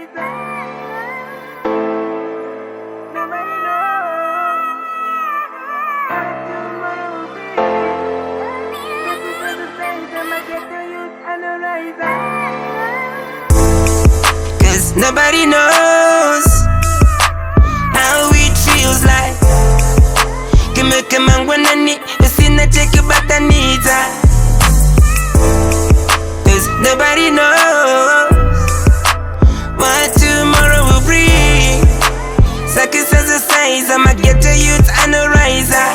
Cause nobody knows how it feels like. Come on, when I need you see na check but I need that. Cause nobody knows what tomorrow will bring. Suckers as a size, I'ma get to youth and a riser.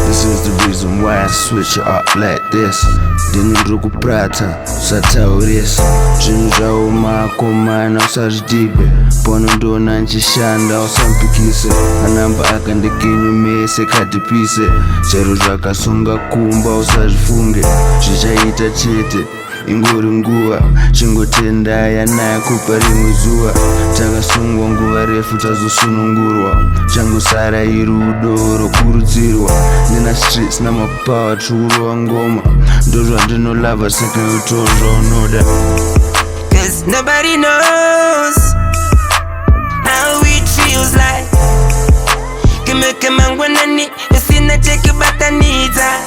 This is the reason why I switch it up like this. Dinero kuprata, usataurisa zvinhu zvaumakomana usazvidibe. Pano ndona nchishanda usampikise. Anamba akandikinyumese kadhipise. Chero zvakasunga kumba usazvifunge. Zvichaita chete ingori nguva. Chingotendaya naye kupa rimwe zuva. Takasungwa nguva refu tazosunungurwa. Changosara irudo rokurudzirwa. Nina streets na mapower tukurova ngoma. Ndozvandinolava saka utorwa unoda. Cause nobody knows how it feels like. Come on, when I need you see na check but I need that.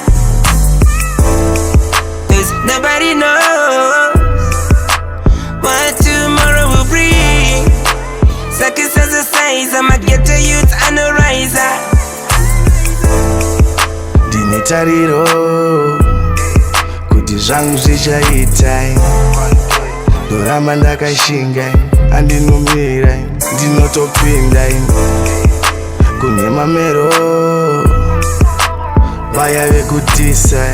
Cause nobody knows what tomorrow will bring. Suckers as a size, I'ma get to youth and a riser. Ndine tariro kuti zvangu zvichaita. Ndoramba ndakashinga, andinomira, ndinotopinda. Kune mamero vaya vekutisa,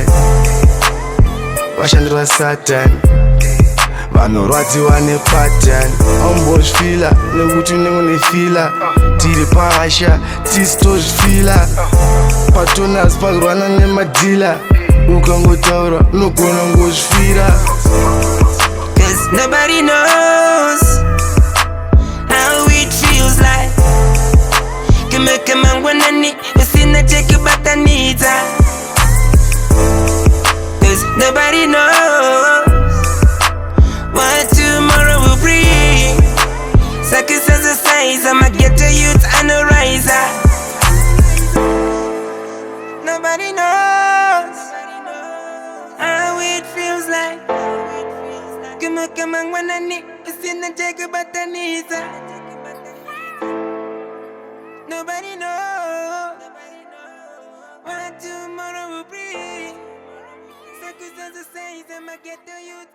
vashandira Satani, vanorwadziwa nepatani. Aumbozvifila nekuti unenge unefila. Tiri pahasha tisitozvifila. Patonasi pakurwana nemadhila. Ukangotaura unogona ngozvifira. Cause nobody knows how it feels like. Come on, when I need you see na check but I need that. Cause nobody knows what tomorrow will bring. Suckers as a size, I'ma get to youth and a riser. Nobody knows how it feels like. Come on, when I need you see na check but I need that. Nobody knows what tomorrow will bring. Suckers as a size, I'ma get to youth.